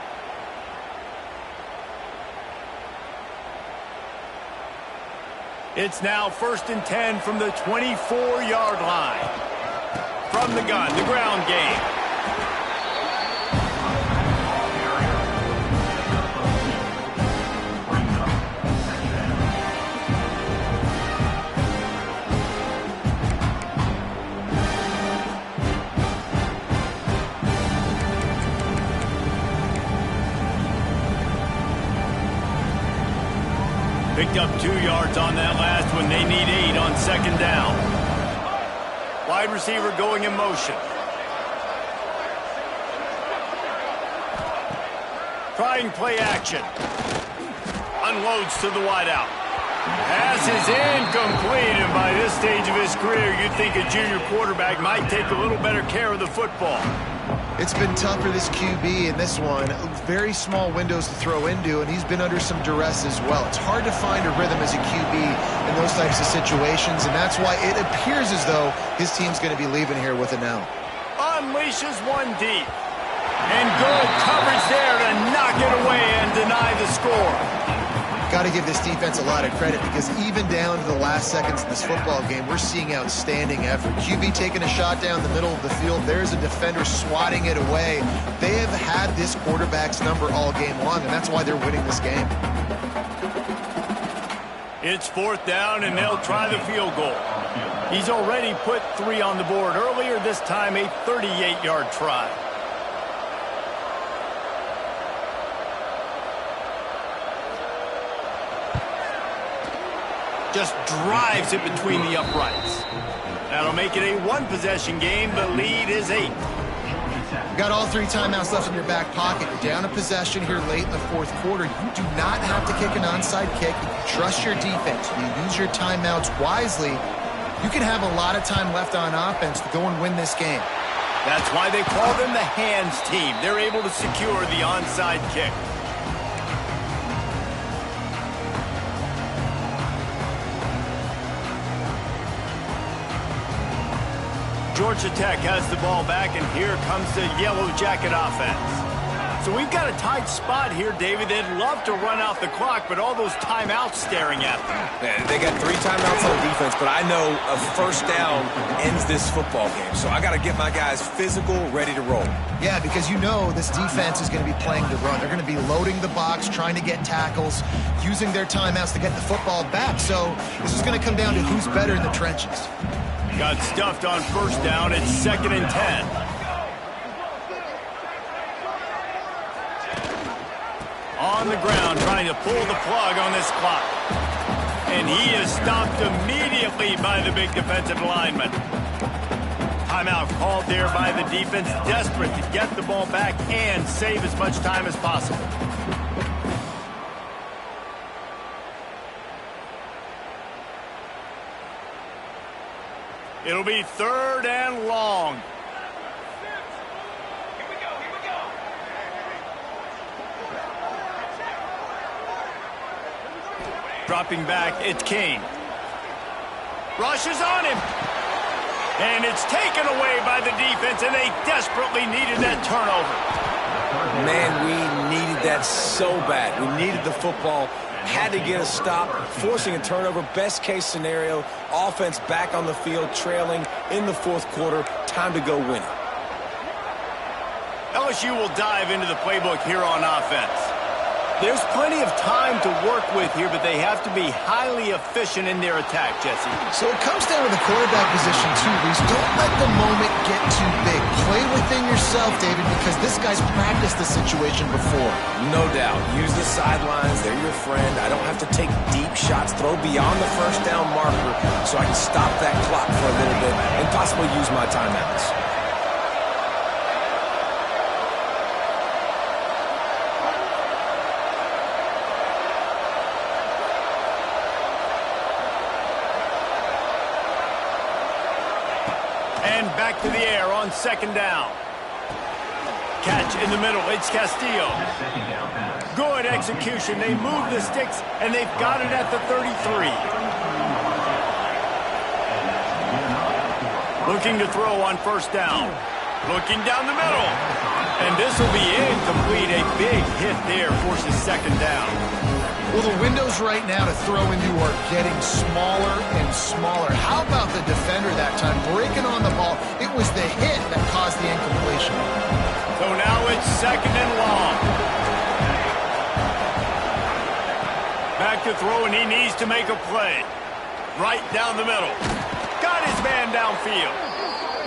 It's now 1st and 10 from the 24-yard line. From the gun, the ground game. Picked up 2 yards on that last one. They need 8 on 2nd down. Wide receiver going in motion. Trying play action. Unloads to the wideout. Pass is incomplete, and by this stage of his career, you'd think a junior quarterback might take a little better care of the football. It's been tough for this QB in this one. Very small windows to throw into, and he's been under some duress as well. It's hard to find a rhythm as a QB in those types of situations, and that's why it appears as though his team's going to be leaving here with an L. Unleashes one deep. And good coverage there to knock it away and deny the score. Got to give this defense a lot of credit because even down to the last seconds of this football game, we're seeing outstanding effort. QB taking a shot down the middle of the field. There's a defender swatting it away. They have had this quarterback's number all game long, and that's why they're winning this game. It's 4th down, and they'll try the field goal. He's already put 3 on the board earlier, this time a 38-yard try. Just drives it between the uprights. That'll make it a 1-possession game. The lead is 8. You've got all 3 timeouts left in your back pocket. You're down a possession here late in the 4th quarter. You do not have to kick an onside kick. You trust your defense. You use your timeouts wisely. You can have a lot of time left on offense to go and win this game. That's why they call them the hands team. They're able to secure the onside kick. Georgia Tech has the ball back, and here comes the Yellow Jacket offense. So we've got a tight spot here, David. They'd love to run out the clock, but all those timeouts staring at them. Yeah, they got 3 timeouts on defense, but I know a first down ends this football game. So I got to get my guys physical, ready to roll. Yeah, because you know this defense is going to be playing the run. They're going to be loading the box, trying to get tackles, using their timeouts to get the football back. So this is going to come down to who's better in the trenches. Got stuffed on first down. It's 2nd and 10. On the ground, trying to pull the plug on this clock. And he is stopped immediately by the big defensive lineman. Timeout called there by the defense, desperate to get the ball back and save as much time as possible. It'll be 3rd and long. Here we go. Dropping back, it's King. Rushes on him. And it's taken away by the defense, and they desperately needed that turnover. Man, we needed that so bad. We needed the football. Had to get a stop, forcing a turnover. Best case scenario, offense back on the field, trailing in the 4th quarter. Time to go win it. LSU will dive into the playbook here on offense. There's plenty of time to work with here, but they have to be highly efficient in their attack, Jesse. So it comes down to the quarterback position, too, Reese. Don't let the moment get too big. Play within yourself, David, because this guy's practiced the situation before. No doubt. Use the sidelines. They're your friend. I don't have to take deep shots. Throw beyond the first down marker so I can stop that clock for a little bit and possibly use my timeouts. And back to the air on 2nd down. Catch in the middle. It's Castillo. Good execution. They move the sticks, and they've got it at the 33. Looking to throw on first down. Looking down the middle. And this will be incomplete. A big hit there forces 2nd down. Well, the windows right now to throw into are getting smaller and smaller. How about the defender that time breaking on the ball? It was the hit that caused the incompletion. So now it's 2nd and long. Back to throw, and he needs to make a play. Right down the middle. Got his man downfield.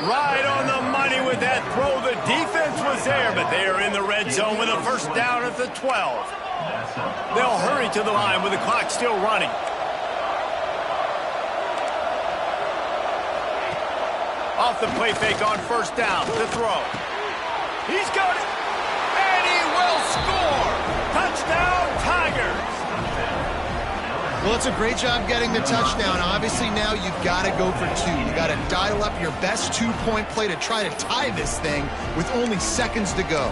Right on the money with that throw. The defense was there, but they are in the red zone with a first down at the 12. They'll hurry to the line with the clock still running. Off the play fake on first down. The throw. He's got it. And he will score. Touchdown, Tigers! Well, it's a great job getting the touchdown. Obviously, now you've got to go for two. You got to dial up your best two-point play to try to tie this thing with only seconds to go.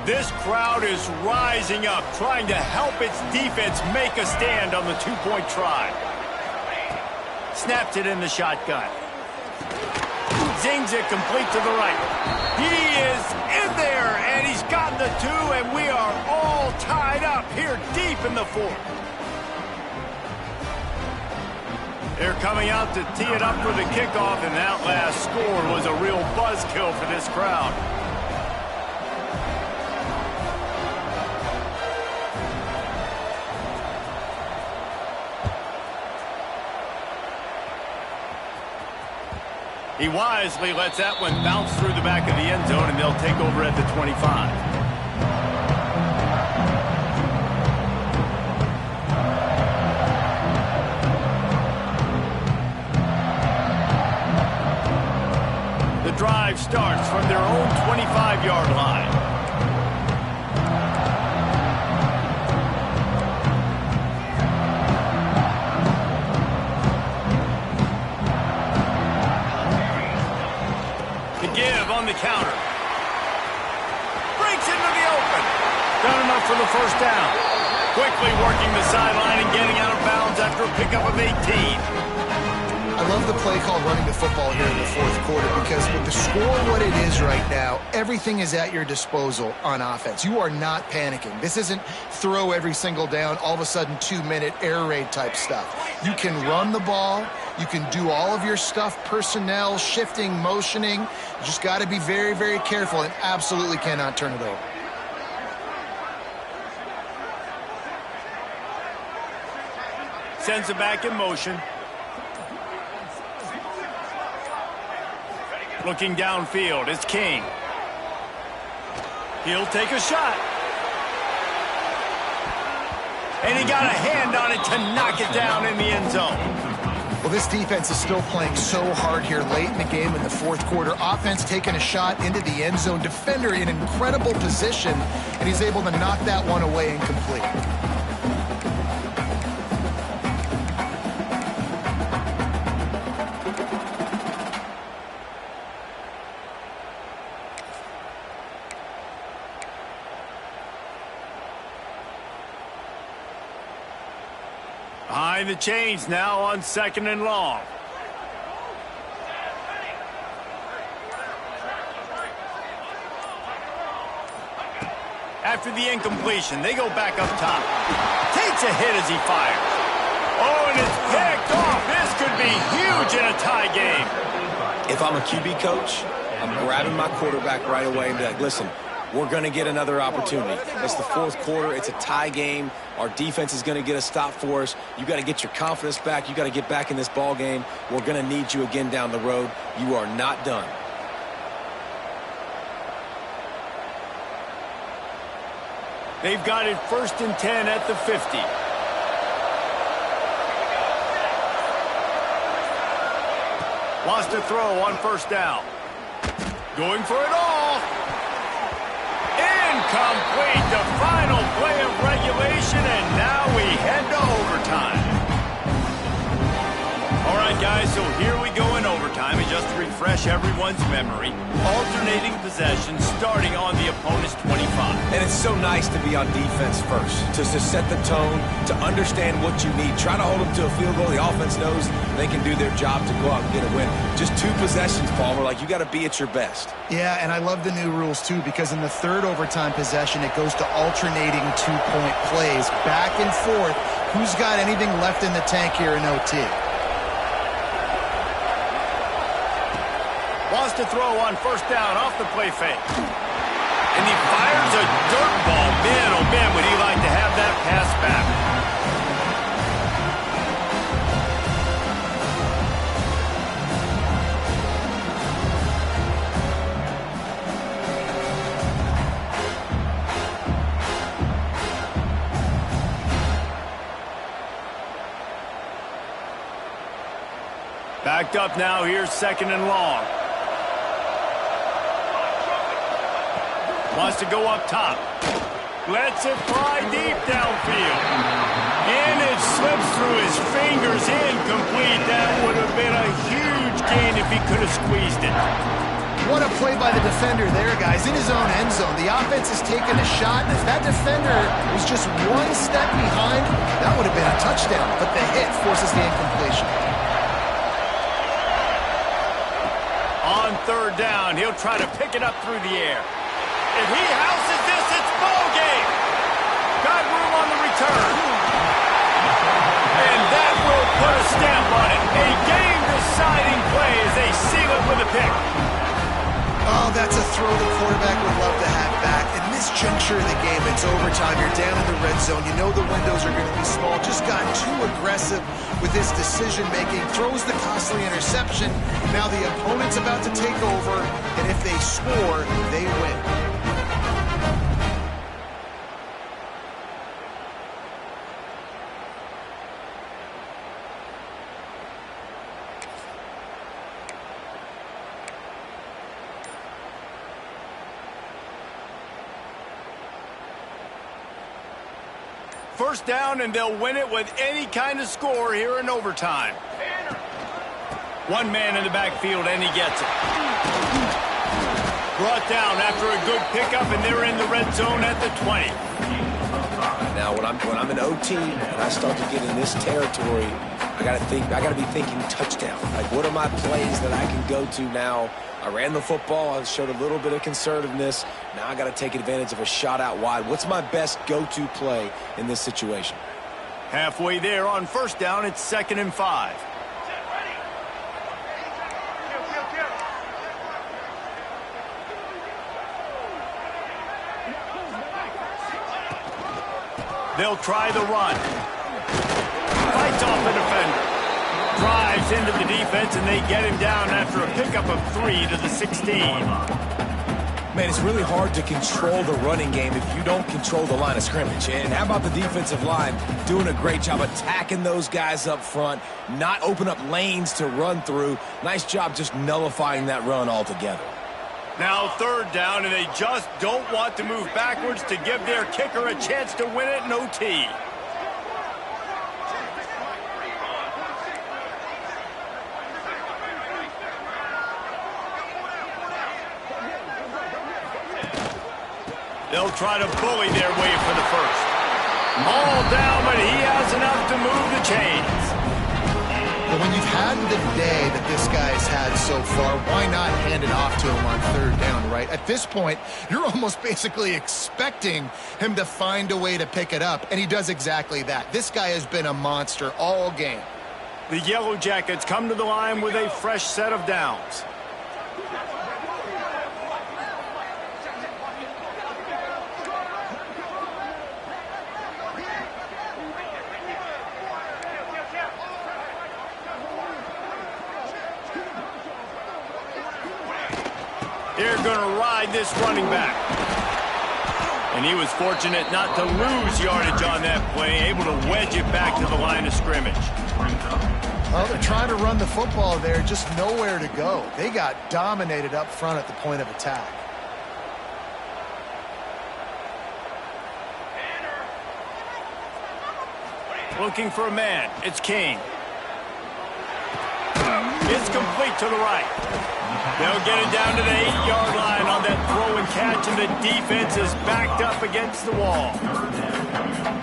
This crowd is rising up, trying to help its defense make a stand on the two-point try. Snaps it in the shotgun. Zings it complete to the right. He is in there, and he's gotten the two, and we are all tied up here deep in the fourth. They're coming out to tee it up for the kickoff, and that last score was a real buzzkill for this crowd. He wisely lets that one bounce through the back of the end zone, and they'll take over at the 25. The drive starts from their own 25-yard line. On the counter. Breaks into the open. Done enough for the first down. Quickly working the sideline and getting out of bounds after a pickup of 18. I love the play called running the football here in the fourth quarter because with the score what it is right now, everything is at your disposal on offense. You are not panicking. This isn't throw every single down, all of a sudden 2-minute air raid type stuff. You can run the ball. You can do all of your stuff, personnel, shifting, motioning. You just got to be very, very careful and absolutely cannot turn it over. Sends it back in motion. Looking downfield, it's King. He'll take a shot. And he got a hand on it to knock it down in the end zone. Well, this defense is still playing so hard here late in the game in the fourth quarter. Offense taking a shot into the end zone. Defender in incredible position, and he's able to knock that one away incomplete. Behind the chains now on 2nd and long. After the incompletion, they go back up top. Takes a hit as he fires. Oh, and it's picked off. This could be huge in a tie game. If I'm a QB coach, I'm grabbing my quarterback right away and be like, listen, we're going to get another opportunity. It's the fourth quarter. It's a tie game. Our defense is going to get a stop for us. You got to get your confidence back. You got to get back in this ball game. We're going to need you again down the road. You are not done. They've got it 1st and 10 at the 50. Lost a throw on 1st down. Going for it all. Incomplete, the final play of regulation, and now we head to overtime. All right, guys, so here we go in overtime, and just to refresh everyone's memory, alternating possession starting on the opponent's 25. And it's so nice to be on defense first, to set the tone, to understand what you need. Try to hold them to a field goal. The offense knows they can do their job to go out and get a win. Just 2 possessions, Palmer, like you got to be at your best. Yeah, and I love the new rules, too, because in the 3rd overtime possession, it goes to alternating 2-point plays, back and forth. Who's got anything left in the tank here in OT? Wants to throw on 1st down off the play fake. And he fires a dirt ball. Man, oh man, would he like to have that pass back. Backed up now, here's 2nd and long. Wants to go up top. Lets it fly deep downfield. And it slips through his fingers, incomplete. That would have been a huge gain if he could have squeezed it. What a play by the defender there, guys. In his own end zone, the offense has taken a shot, and if that defender was just one step behind, that would have been a touchdown. But the hit forces the incompletion. On third down, he'll try to pick it up through the air. If he houses this, it's ball game. Got room on the return. And that will put a stamp on it. A game-deciding play as they seal it with a pick. Oh, that's a throw the quarterback would love to have back. In this juncture of the game, it's overtime. You're down in the red zone. You know the windows are going to be small. Just got too aggressive with his decision-making. Throws the costly interception. Now the opponent's about to take over, and if they score, they win. First down, and they'll win it with any kind of score here in overtime. One man in the backfield, and he gets it. Brought down after a good pickup, and they're in the red zone at the 20. Now, when I'm in OT and I start to get in this territory, I gotta be thinking touchdown. Like, what are my plays that I can go to now? I ran the football. I showed a little bit of conservativeness. Now I got to take advantage of a shot out wide. What's my best go-to play in this situation? Halfway there on first down, it's 2nd and 5. They'll try the run. Fights off the defender. Drives into the defense, and they get him down after a pickup of 3 to the 16. Man, it's really hard to control the running game if you don't control the line of scrimmage. And how about the defensive line doing a great job attacking those guys up front, not open up lanes to run through. Nice job just nullifying that run altogether. Now third down, and they just don't want to move backwards to give their kicker a chance to win it in OT. They'll try to bully their way for the first. All down, but he has enough to move the chains. But when you've had the day that this guy's had so far, why not hand it off to him on third down, right? At this point, you're almost basically expecting him to find a way to pick it up, and he does exactly that. This guy has been a monster all game. The Yellow Jackets come to the line with a fresh set of downs. They're going to ride this running back. And he was fortunate not to lose yardage on that play, able to wedge it back to the line of scrimmage. Well, they're trying to run the football there, just nowhere to go. They got dominated up front at the point of attack. Looking for a man. It's King. It's complete to the right. They'll get it down to the 8-yard line on that throw and catch, and the defense is backed up against the wall.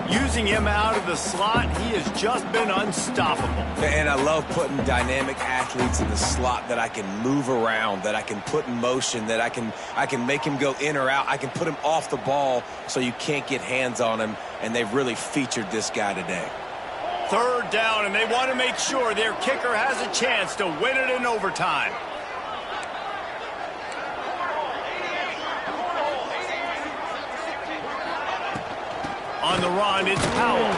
Using him out of the slot, he has just been unstoppable. And I love putting dynamic athletes in the slot that I can move around, that I can put in motion, that I can make him go in or out. I can put him off the ball so you can't get hands on him, and they've really featured this guy today. Third down, and they want to make sure their kicker has a chance to win it in overtime. On the run, it's Powell.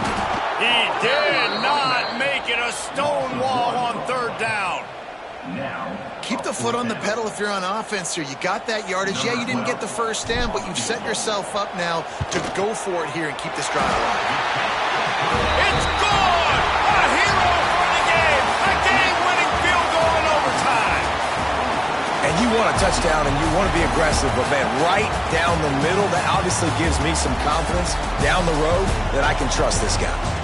He did not make it a stone wall on third down. Keep the foot on the pedal if you're on offense here. You got that yardage. Yeah, you didn't get the first down, but you've set yourself up now to go for it here and keep this drive alive. It's gone! A hero for the game! A game-winning field goal in overtime! And you want to want a touchdown and you want to be aggressive, but, man, right down the middle, that obviously gives me some confidence down the road that I can trust this guy.